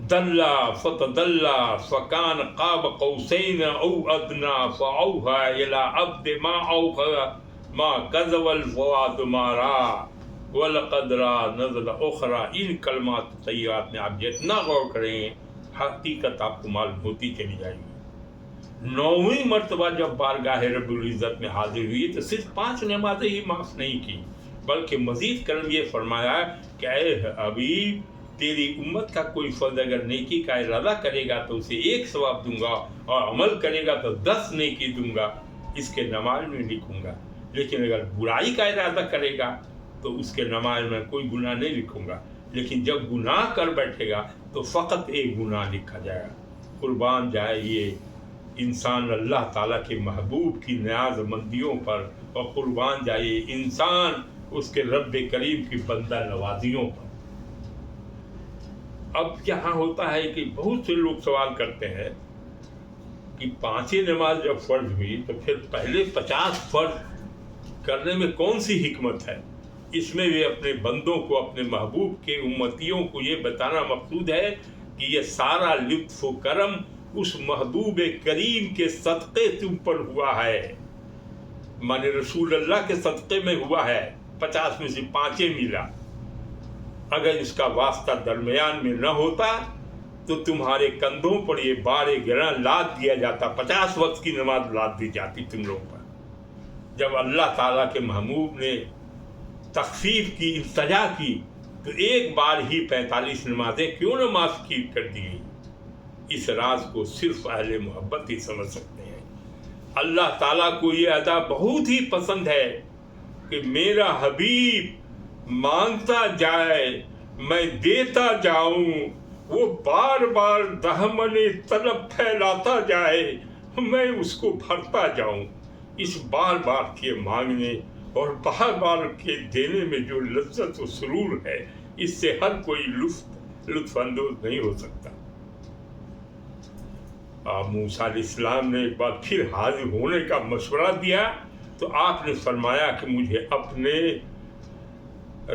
دلا فتدلا فکان قاب قوسین او ادنا فاوحى الى عبد ما اوحى ما كذب الفؤاد ما رأى ولقد رأى نزلة اخرى۔ ان کلمات طیبات میں آپ جتنا غور کریں حقیقت آپ کو معلوم ہوتی چلی جائے گی۔ 9ویں مرتبہ جب بارگاہ رب العزت میں حاضر ہوئی تو صرف 5 نمازیں ہی معاف نہیں کی، بلکہ مزید کرم یہ فرمایا کہ اے حبیب، تیری امت کا کوئی فرد اگر نیکی کا ارادہ کرے گا تو اسے 1 ثواب دوں گا، اور عمل کرے گا تو 10 نیکی دوں گا، اس کے نماز میں لکھوں گا۔ لیکن اگر برائی کا ارادہ کرے گا تو اس کے نماز میں کوئی گناہ نہیں لکھوں گا، لیکن جب گناہ کر بیٹھے گا تو فقط 1 گناہ لکھا جائے گا۔ قربان جائے یہ انسان اللہ تعالیٰ کے محبوب کی نیاز مندیوں پر، اور قربان جائے یہ انسان اس کے رب کریم کی بندہ نوازیوں پر۔ اب یہاں ہوتا ہے کہ بہت سے لوگ سوال کرتے ہیں کہ 5 نماز جب فرض ہوئی تو پھر پہلے 50 فرض کرنے میں کون سی حکمت ہے؟ اس میں بھی اپنے بندوں کو، اپنے محبوب کے امتیوں کو یہ بتانا مقصود ہے کہ یہ سارا لطف و کرم اس محبوب کریم کے صدقے تم پر ہوا ہے، مانے رسول اللہ کے صدقے میں ہوا ہے۔ 50 میں سے 5 ملا۔ اگر اس کا واسطہ درمیان میں نہ ہوتا تو تمہارے کندھوں پر یہ بار گراں لاد دیا جاتا، 50 وقت کی نماز لاد دی جاتی تم لوگوں پر۔ جب اللہ تعالیٰ کے محبوب نے تخفیف کی، التجا کی، تو ایک بار ہی 45 نمازیں کیوں نہ معاف کر دی گئی؟ اس راز کو صرف اہل محبت ہی سمجھ سکتے ہیں۔ اللہ تعالیٰ کو یہ ادا بہت ہی پسند ہے کہ میرا حبیب مانگتا جائے، میں دیتا جاؤں، وہ بار بار دامن طلب پھیلاتا جائے، میں اس کو بھرتا جاؤں۔ اس بار بار کے مانگنے اور بار بار کے دینے میں جو لذت و سرور ہے اس سے ہر کوئی لطف اندوز نہیں ہو سکتا۔ موسیٰ علیہ السلام نے ایک بار پھر حاضر ہونے کا مشورہ دیا تو آپ نے فرمایا کہ مجھے اپنے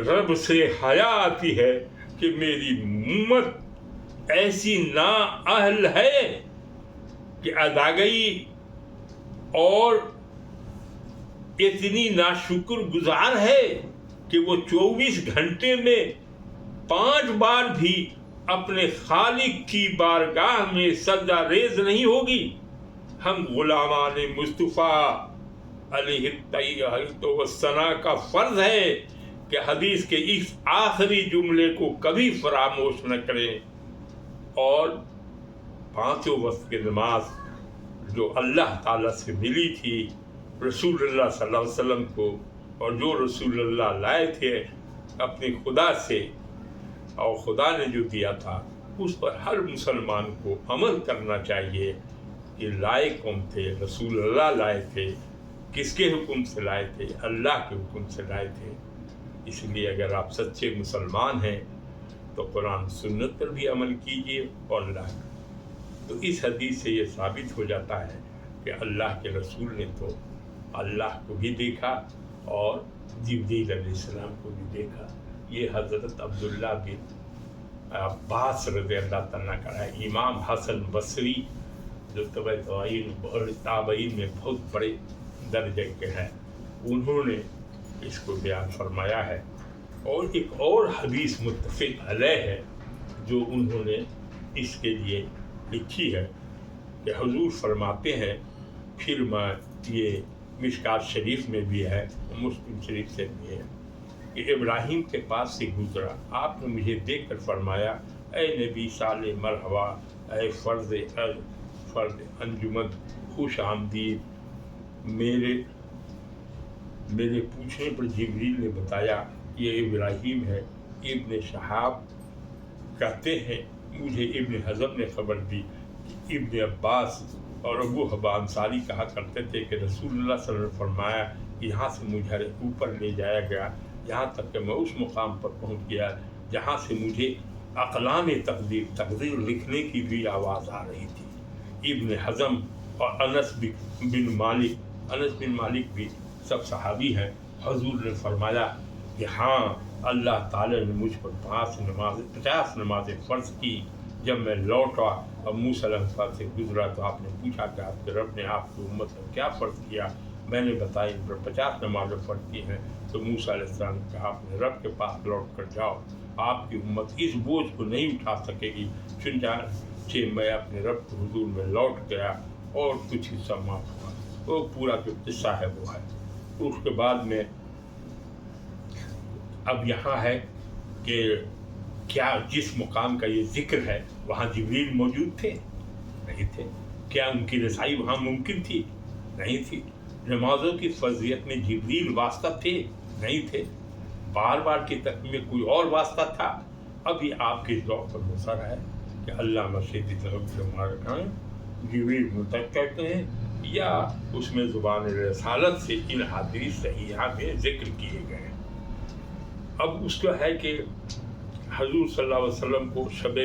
رب سے حیا آتی ہے کہ میری امت ایسی نااہل ہے کہ اداگئی اور اتنی ناشکر گزار ہے کہ وہ 24 گھنٹے میں 5 بار بھی اپنے خالق کی بارگاہ میں سجدہ ریز نہیں ہوگی۔ ہم غلامان مصطفیٰ علیہ التحیۃ والثناء کا فرض ہے کہ حدیث کے اس آخری جملے کو کبھی فراموش نہ کریں، اور 5 وقت کی نماز جو اللہ تعالیٰ سے ملی تھی رسول اللہ صلی اللہ علیہ وسلم کو، اور جو رسول اللہ لائے تھے اپنے خدا سے اور خدا نے جو دیا تھا اس پر ہر مسلمان کو عمل کرنا چاہیے کہ لائے کون تھے؟ رسول اللہ لائے تھے۔ کس کے حکم سے لائے تھے؟ اللہ کے حکم سے لائے تھے۔ اس لیے اگر آپ سچے مسلمان ہیں تو قرآن سنت پر بھی عمل کیجیے اور اللہ تو اس حدیث سے یہ ثابت ہو جاتا ہے کہ اللہ کے رسول نے تو اللہ کو بھی دیکھا اور جبریل علیہ السلام کو بھی دیکھا۔ یہ حضرت عبداللہ بن عباس رضی اللہ تعالیٰ کا ہے۔ امام حسن بصری جو تابعین میں بہت بڑے درجے کے ہیں، انہوں نے اس کو بیان فرمایا ہے۔ اور ایک اور حدیث متفق علیہ ہے جو انہوں نے اس کے لیے لکھی ہے کہ حضور فرماتے ہیں، پھر میں یہ مشکات شریف میں بھی ہے، مسلم شریف سے بھی ہے، کہ ابراہیم کے پاس سے گزرا، آپ نے مجھے دیکھ کر فرمایا، اے نبی صالح مرحبا، اے فرد انجمن خوش آمدید۔ میرے پوچھنے پر جبریل نے بتایا یہ ابراہیم ہے۔ ابن شہاب کہتے ہیں مجھے ابن حزم نے خبر دی کہ ابن عباس اور ابو حبا انصاری کہا کرتے تھے کہ رسول اللہ صلی اللہ علیہ وسلم نے فرمایا یہاں سے مجھے اوپر لے جایا گیا، یہاں تک کہ میں اس مقام پر پہنچ گیا جہاں سے مجھے اقلام تقدیر لکھنے کی بھی آواز آ رہی تھی۔ ابن حزم اور انس بن مالک بھی سب صحابی ہیں۔ حضور نے فرمایا کہ ہاں اللہ تعالی نے مجھ پر 50 نمازیں فرض کی۔ جب میں لوٹا اور موسیٰ علیہ السلام سے گزرا تو آپ نے پوچھا کہ آپ کے رب نے آپ کی امت پر کیا فرض کیا؟ میں نے بتایا ان پر 50 نمازیں فرض کی ہیں۔ تو موسیٰ علیہ السلام نے کہا اپنے رب کے پاس لوٹ کر جاؤ، آپ کی امت اس بوجھ کو نہیں اٹھا سکے گی۔ چنانچہ میں اپنے رب کے حضور میں لوٹ گیا اور کچھ حصہ معاف ہوا۔ وہ پورا جو قصہ ہے وہ ہے۔ اس کے بعد میں اب یہاں ہے کہ کیا جس مقام کا یہ ذکر ہے وہاں جبریل موجود تھے؟ نہیں تھے۔ کیا ان کی رسائی وہاں ممکن تھی؟ نہیں تھی۔ نمازوں کی فرضیت میں جبریل واسطہ تھے؟ نہیں تھے۔ بار بار کی تکمیل میں کوئی اور واسطہ تھا؟ ابھی آپ کے ذوق پر مصر ہے کہ اللہ مسجد جبریل متق کرتے ہیں یا اس میں زبان رسالت سے ان حدیث صحیحہ میں ذکر کیے گئے۔ اب اس کا ہے کہ حضور صلی اللہ علیہ وسلم کو شب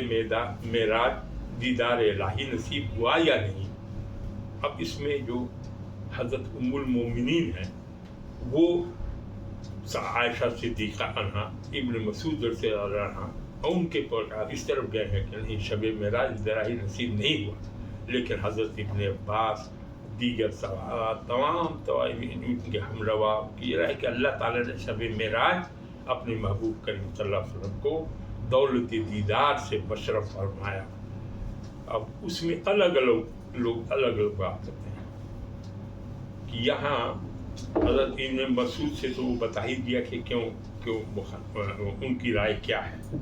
معراج دیدار الہی نصیب ہوا یا نہیں۔ اب اس میں جو حضرت ام المومنین ہیں وہ عائشہ صدیقہ عنہا، ابن مسعود رضی اللہ عنہ، ان کے پرکار اس طرف گئے ہیں کہ نہیں شب معراج الہی نصیب نہیں ہوا، لیکن حضرت ابن عباس دیگر تمام ان کے ہمروا کی رائے کہ اللہ تعالیٰ نے شب معراج اپنے محبوب کریم صلی اللہ علیہ وسلم کو دولت دیدار سے مشرف فرمایا۔ اب اس میں الگ الگ بات کرتے ہیں کہ یہاں حضرت ابن مسعود سے تو وہ بتا ہی دیا کہ کیوں ان کی رائے کیا ہے،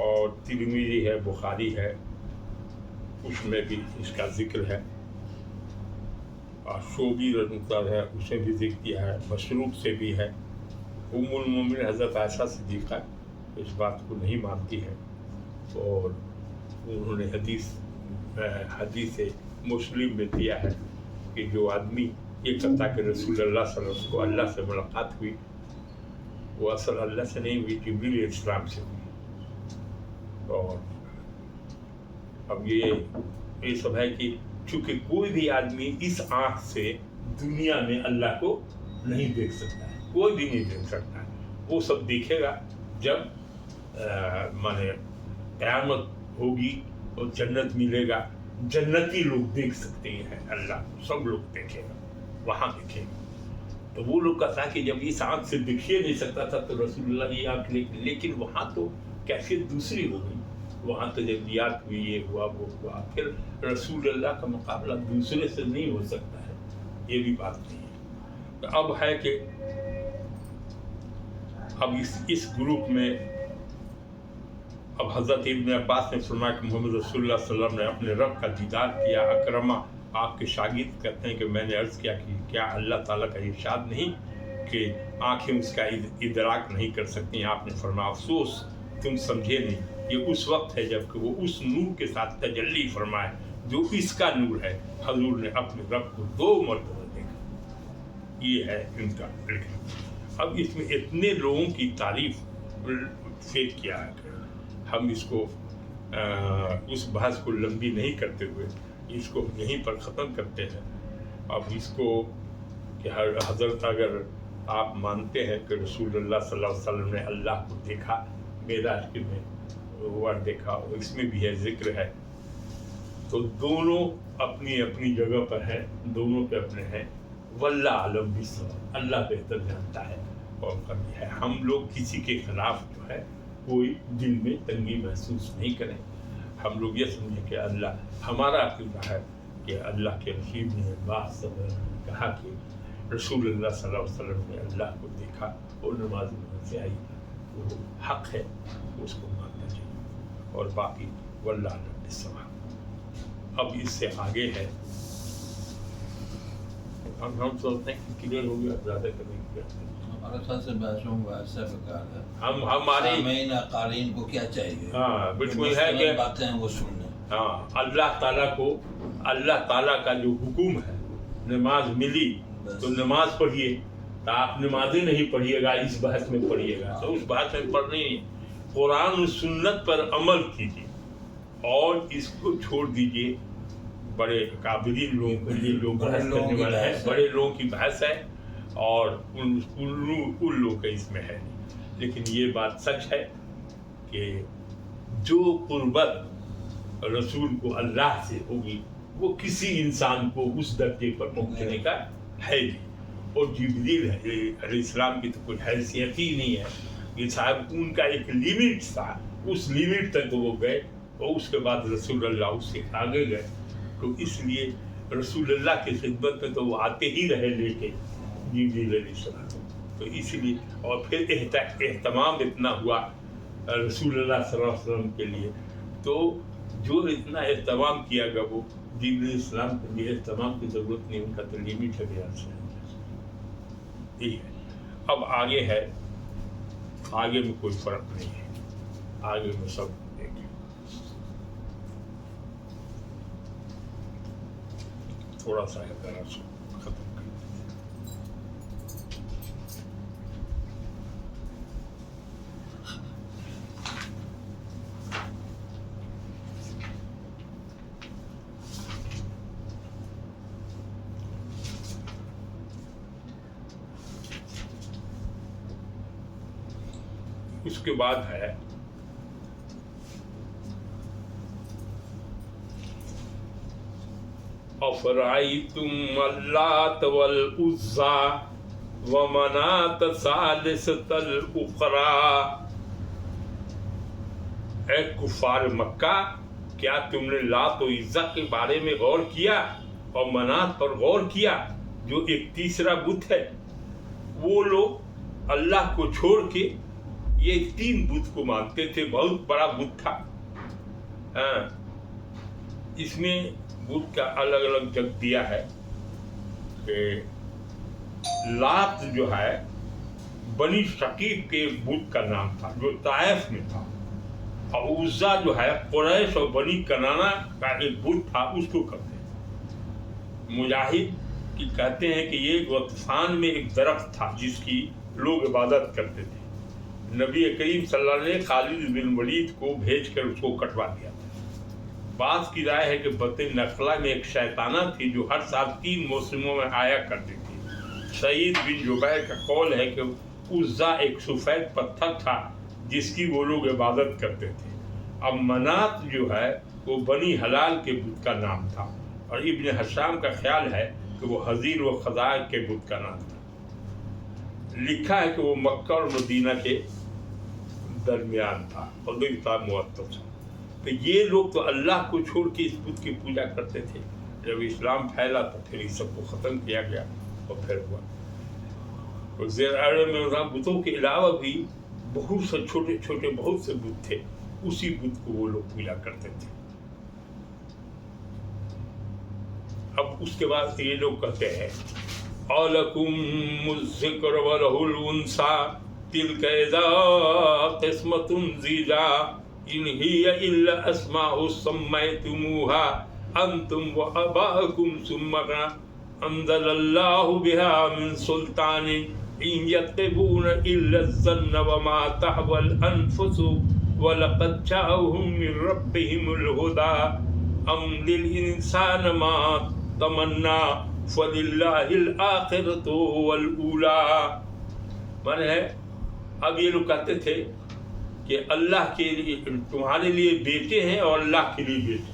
اور ترمذی ہے، بخاری ہے، اس میں بھی اس کا ذکر ہے، اور شعبی رحمۃ اللہ ہے اسے بھی ذکر کیا ہے، مسروق سے بھی ہے۔ ام المومنین حضرت عائشہ صدیقہ اس بات کو نہیں مانتی ہے، اور انہوں نے حدیث مسلم میں دیا ہے کہ جو آدمی یہ کرتا کہ رسول اللہ صلی اللہ علیہ وسلم کو اللہ سے ملاقات ہوئی، وہ اصل اللہ سے نہیں ہوئی، جبریل علیہ السلام سے ہوئی۔ اور اب یہ سب ہے کہ چونکہ کوئی بھی آدمی اس آنکھ سے دنیا میں اللہ کو نہیں دیکھ سکتا ہے، کوئی بھی نہیں دیکھ سکتا ہے، وہ سب دیکھے گا جب مانے قیامت ہوگی اور جنت ملے گا، جنتی لوگ دیکھ سکتے ہیں اللہ، سب لوگ دیکھے گا، وہاں دیکھے گا۔ تو وہ لوگ کہتا کہ جب اس آنکھ سے دیکھے نہیں سکتا تھا تو رسول اللہ یہ آنکھ لیکن وہاں تو کیفیت دوسری ہوگی، وہاں تو جب یاد ہوئی، یہ ہوا وہ ہوا، پھر رسول اللہ کا مقابلہ دوسرے سے نہیں ہو سکتا ہے، یہ بھی بات نہیں ہے۔ تو اب ہے کہ اب اس گروپ میں اب حضرت ابن عباس نے فرمایا کہ محمد رسول اللہ صلی اللہ علیہ وسلم نے اپنے رب کا دیدار کیا۔ اکرمہ آپ کے شاگرد کہتے ہیں کہ میں نے عرض کیا کہ کیا اللہ تعالیٰ کا ارشاد نہیں کہ آنکھیں اس کا ادراک نہیں کر سکتی؟ آپ نے فرمایا افسوس تم سمجھے نہیں، یہ اس وقت ہے جب کہ وہ اس نور کے ساتھ تجلی فرمائے جو اس کا نور ہے۔ حضور نے اپنے رب کو 2 مرتبہ دیکھا، یہ ہے ان کا علم۔ اب اس میں اتنے لوگوں کی تعریف فیل کیا ہے کہ ہم اس کو اس بحث کو لمبی نہیں کرتے ہوئے اس کو یہیں پر ختم کرتے ہیں۔ اب اس کو کہ حضرت اگر آپ مانتے ہیں کہ رسول اللہ صلی اللہ علیہ وسلم نے اللہ کو دیکھا، معراج میں ہوا دیکھا، اور اس میں بھی ہے ذکر ہے، تو دونوں اپنی اپنی جگہ پر ہیں، دونوں کے اپنے ہیں۔ واللہ عالم بالصواب، اللہ بہتر جانتا ہے اور کمی ہے۔ ہم لوگ کسی کے خلاف جو ہے کوئی دل میں تنگی محسوس نہیں کریں، ہم لوگ یہ سمجھیں کہ اللہ، ہمارا عقیدہ ہے کہ اللہ کے رسول نے باصبر کہا کہ رسول اللہ صلی اللہ علیہ وسلم نے اللہ کو دیکھا اور نماز میں سے آئی، وہ حق ہے، اس کو ماننا چاہیے، اور باقی واللہ اعلم بالصواب۔ اب اس سے آگے ہے، ہم سوچتے ہیں کہ کلیئر ہو گیا، زیادہ کرنے کی کرتے ہیں۔ ہمارے ساتھ سے بحثوں میں ایسا بکار ہے، ہمارے سامعین قارئین کو کیا چاہیے؟ ہاں بالکل ہے کہ باتیں ہیں وہ سننے۔ ہاں اللہ تعالیٰ کو، اللہ تعالیٰ کا جو حکم ہے، نماز ملی تو نماز پڑھیے، تو آپ نمازیں نہیں پڑھیے گا، اس بحث میں پڑھیے گا، تو اس بحث میں پڑھنی ہے۔ قرآن و سنت پر عمل کیجیے اور اس کو چھوڑ دیجیے بڑے اکابرین لوگوں کے لیے، لوگ بحث کرنے والے ہیں، بڑے لوگوں کی بحث ہے اور ان لوگوں کا اس میں ہے نہیں۔ لیکن یہ بات سچ ہے کہ جو قربت رسول کو اللہ سے ہوگی وہ کسی انسان کو اس درجے پر پہنچنے کا ہے نہیں، اور جبریل علیہ السلام کی تو کوئی حیثیت ہی نہیں ہے، یہ صاحب ان کا ایک لیمٹ تھا، اس لیمٹ تک وہ گئے اور اس کے بعد رسول اللہ اس سے آگے گئے، تو اس لیے رسول اللہ کی خدمت میں تو وہ آتے ہی رہے لے کے جبریل علیہ السلام، تو اس لیے اور پھر اہتمام اتنا ہوا رسول اللہ صلی اللہ علیہ وسلم کے لیے، تو جو اتنا اہتمام کیا گیا وہ جبریل علیہ السلام کے لیے اہتمام کی ضرورت نہیں، ان کا تو لیمٹ ہے بیان سے یہی ہے۔ اب آگے ہے، آگے میں کوئی فرق نہیں ہے، آگے میں سب دیکھیں، تھوڑا سا ہے ذرا سا ختم کر اس کے بعد ہے افرأیتم اللات والعزی ومناة الثالثة الاخری، اے کفار مکہ، کیا تم نے لات و عزیٰ کے بارے میں غور کیا اور منات پر غور کیا جو ایک تیسرا بت ہے؟ وہ لوگ اللہ کو چھوڑ کے یہ 3 بت کو مانتے تھے، بہت بڑا بت تھا، اس میں بت کا الگ الگ جگ دیا ہے کہ لات جو ہے بنی شقیق کے بت کا نام تھا جو طائف میں تھا، اور عزیٰ جو ہے قریش اور بنی کنانہ کا ایک بت تھا، اس کو کہتے ہیں۔ مجاہد کہ کہتے ہیں کہ یہ غطفان میں ایک درخت تھا جس کی لوگ عبادت کرتے تھے. نبی کریم صلی اللہ علیہ وسلم نے خالد بن ولید کو بھیج کر اس کو کٹوا دیا تھا. بعض کی رائے ہے کہ بطن نخلا میں ایک شیطانہ تھی جو ہر سال 3 موسموں میں آیا کرتی تھی. سعید بن جبیر کا قول ہے کہ عزا ایک سفید پتھر تھا جس کی وہ لوگ عبادت کرتے تھے. اب منات جو ہے وہ بنی حلال کے بت کا نام تھا، اور ابن حشام کا خیال ہے کہ وہ حضیر و خزائع کے بت کا نام تھا. لکھا ہے کہ وہ مکہ اور مدینہ کے درمیان تھا اور دو کتاب معطل تھا. تو یہ لوگ تو اللہ کو چھوڑ کے اس بت کی پوجا کرتے تھے. جب اسلام پھیلا تو پھر اس سب کو ختم کیا گیا اور پھر ہوا. اور زیر عرب میں بتوں کے علاوہ بھی بہت سے چھوٹے چھوٹے بہت سے بت تھے، اسی بت کو وہ لوگ پوجا کرتے تھے. اب اس کے بعد یہ لوگ کہتے ہیں اَلَكُمُ الذِّكْرُ وَلَهُ الْأُنثَىٰ تِلْكَ إِذًا قِسْمَةٌ ضِیزَىٰ إِنْ هِیَ إِلَّا أَسْمَاءٌ سَمَّیْتُمُوهَا أَنْتُمْ وَآبَاؤُكُمْ ثُمَّ مَا أَنزَلَ اللَّهُ بِهَا مِن سُلْطَانٍ إِنْ يَتَّبِعُونَ إِلَّا الظَّنَّ وَمَا تَهْوَى الْأَنفُسُ وَلَقَدْ جَاءَهُم مِّن رَّبِّهِمُ الْهُدَىٰ أَمْ لِلْإِنسَانِ مَا تَمَنَّىٰ فَلِلَّهِ الْآخِرَةُ وَالْأُولَىٰ. مانے ہے اب یہ لوگ کہتے تھے کہ اللہ کے لیے تمہارے لیے بیٹے ہیں اور اللہ کے لیے بیٹے.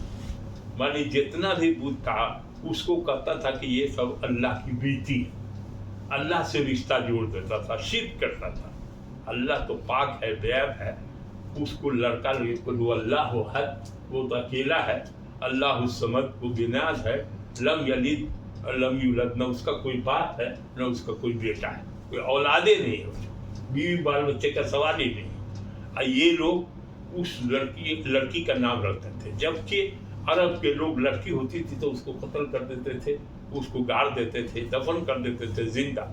مانے جتنا بھی بت تھا اس کو کہتا تھا کہ یہ سب اللہ کی بیٹی ہے، اللہ سے رشتہ جوڑ دیتا تھا، شرک کرتا تھا. اللہ تو پاک ہے، بے عیب ہے، اس کو لڑکا وہ اللہ احد، وہ تو اکیلا ہے. اللہ الصمد، وہ بے نیاز ہے. لم یلد لم یولد، نہ اس کا کوئی باپ ہے نہ اس کا کوئی بیٹا ہے، کوئی اولادیں نہیں ہے، بیوی بال بچے کا سوال ہی نہیں. یہ لوگ اس لڑکی کا نام رکھتے تھے، جبکہ عرب کے لوگ لڑکی ہوتی تھی تو اس کو قتل کر دیتے تھے، اس کو گاڑ دیتے تھے، دفن کر دیتے تھے زندہ،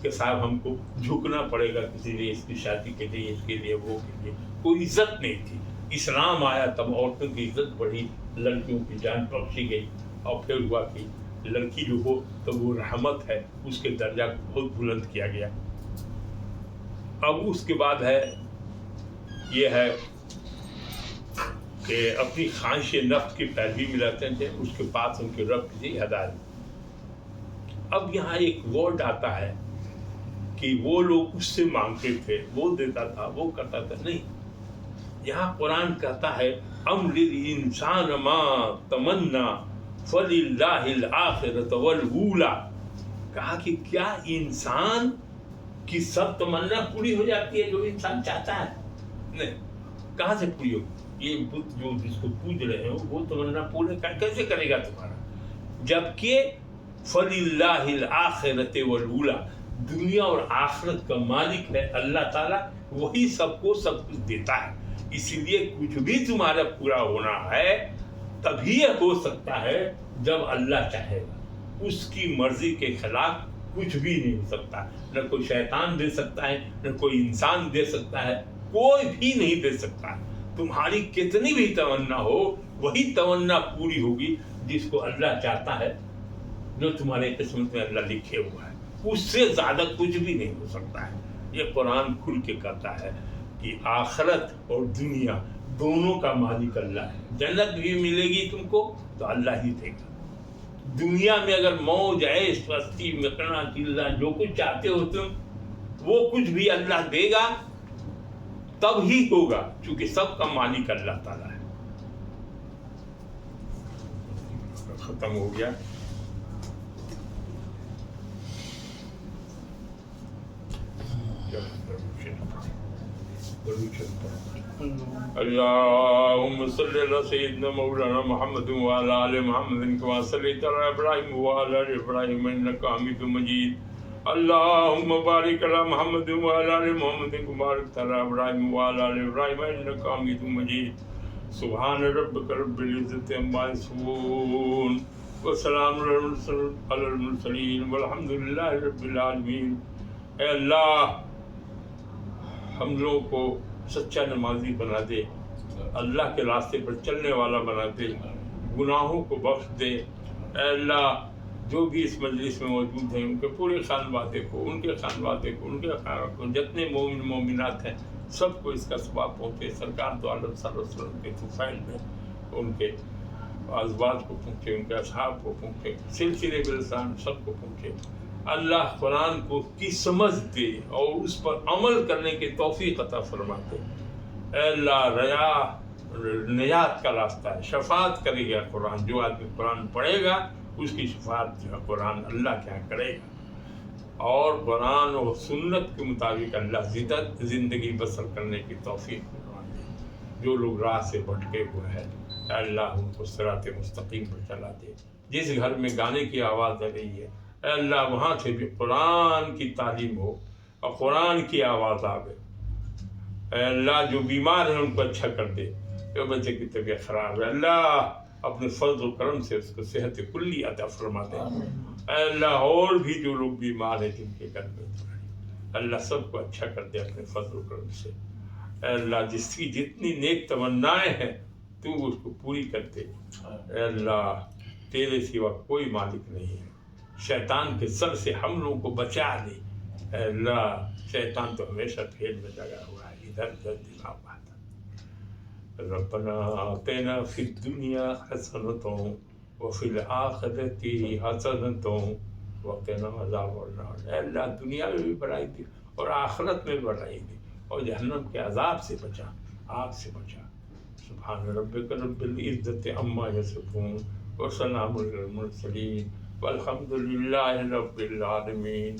کہ صاحب ہم کو جھکنا پڑے گا کسی لیے، اس کی شادی کے لیے، اس کے لیے، وہ کے لیے. کوئی عزت نہیں تھی. اسلام آیا تب عورتوں کی عزت بڑھی، لڑکیوں کی جان بخشی گئی، اور پھر ہوا کہ لڑکی جو ہو تو وہ رحمت ہے، اس کے درجہ کو بہت بلند کیا گیا. اب اس کے بعد ہے یہ ہے کہ اپنی خواہش نفس کی پیروی میں رہتے تھے، اس کے پاس ان کے رب کی ہدایت. اب یہاں ایک ورڈ آتا ہے کہ وہ لوگ اس سے مانگتے تھے، وہ دیتا تھا، وہ کرتا تھا. نہیں، یہاں قرآن کہتا ہے ام للانسان ما تمنا فللہ الآخرۃ والأولیٰ. کہا کہ کیا انسان کی سب تمنا پوری ہو جاتی ہے جو انسان چاہتا ہے؟ نہیں. کہاں سے پوری ہوگی؟ یہ بت جو جس کو پوج رہے ہو وہ تمنا پورے کیسے کرے گا تمہارا؟ جبکہ فللہ الآخرۃ والأولیٰ، دنیا اور آخرت کا مالک ہے اللہ تعالیٰ، وہی سب کو سب کچھ دیتا ہے. اسی لیے کچھ بھی تمہارا پورا ہونا ہے تبھی یہ ہو سکتا ہے جب اللہ چاہے گا. اس کی مرضی کے خلاف کچھ بھی نہیں ہو سکتا. نہ کوئی شیطان دے سکتا ہے، نہ کوئی انسان دے سکتا ہے، کوئی بھی نہیں دے سکتا. تمہاری کتنی بھی تمنا ہو وہی تمنا پوری ہوگی جس کو اللہ چاہتا ہے، جو تمہارے قسمت میں اللہ لکھے ہوا ہے. اس سے زیادہ کچھ بھی نہیں ہو سکتا ہے. یہ قرآن کھل کے کہتا ہے کہ آخرت اور دنیا دونوں کا مالک اللہ ہے. جنت بھی ملے گی تم کو تو اللہ ہی دے گا. دنیا میں اگر موج عیش مستی مکنا چلنا جو کچھ چاہتے ہو تم، وہ کچھ بھی اللہ دے گا تب ہی ہوگا، چونکہ سب کا مالک اللہ تعالیٰ ہے. ختم ہو گیا. اللهم صل على سيدنا مولانا محمد وعلى آل محمد كما صليت على إبراهيم وعلى آل إبراهيم إنك حميد مجيد. اللهم بارك على محمد وعلى آل محمد كما باركت على إبراهيم وعلى آل إبراهيم إنك حميد مجيد. سبحان ربك رب العزة عما يصفون وسلام على المرسلين والحمد لله رب العالمين. اے اللہ ہم لوگوں کو سچا نمازی بنا دے، اللہ کے راستے پر چلنے والا بنا دے، گناہوں کو بخش دے. اے اللہ جو بھی اس مجلس میں موجود ہیں ان کے پورے خانوادے کو، ان کے خانوادے کو، ان کے خانوادے کو، جتنے مومن مومنات ہیں سب کو اس کا ثواب پہنچے۔ سرکار دو عالم صلی اللہ علیہ وسلم کے طفیل میں ان کے ازواج کو پہنچے، ان کے اصحاب کو پہنچے، سلسلے بلسان سب کو پہنچے۔ اللہ قرآن کو کی سمجھ دے اور اس پر عمل کرنے کی توفیق عطا فرما دے۔ اے اللہ ریا نجات کا راستہ ہے، شفاعت کرے گا قرآن۔ جو آدمی قرآن پڑھے گا اس کی شفاعت جو ہے قرآن اللہ کیا کرے گا، اور قرآن و سنت کے مطابق اللہ زندگی بسر کرنے کی توفیق فرما دے۔ جو لوگ راہ سے بھٹکے ہوئے ہیں اے اللہ ان کو صراط مستقیم پر چلا دے۔ جس گھر میں گانے کی آواز آ رہی ہے اے اللہ وہاں سے بھی قرآن کی تعلیم ہو اور قرآن کی آواز آوے۔ اے اللہ جو بیمار ہیں ان کو اچھا کر دے، جو بچے کی طبیعت خراب ہے اللہ اپنے فضل و کرم سے اس کو صحت کلی عطا فرما دے۔ اے اللہ اور بھی جو لوگ بیمار ہیں جن کے گھر میں اللہ سب کو اچھا کر دے اپنے فضل و کرم سے۔ اے اللہ جس کی جتنی نیک تمنائیں ہیں تو اس کو پوری کر دے۔ اے اللہ تیرے سوا کوئی مالک نہیں ہے، شیطان کے سر سے ہم لوگوں کو بچا دے۔ اے اللہ شیطان تو ہمیشہ کھیل میں لگا ہوا ہے، ادھر ادھر دماغ آتا۔ ربنا آتنا فی الدنیا حسنۃ وفی الآخرۃ حسنۃ وقنا عذاب النار۔ اے اللہ دنیا میں بھی بڑائی دی اور آخرت میں بڑائی دی اور جہنم کے عذاب سے بچا، آگ سے بچا۔ سبحان ربک رب العزۃ عما یصفون وسلام علی المرسلین والحمد للہ رب العالمین۔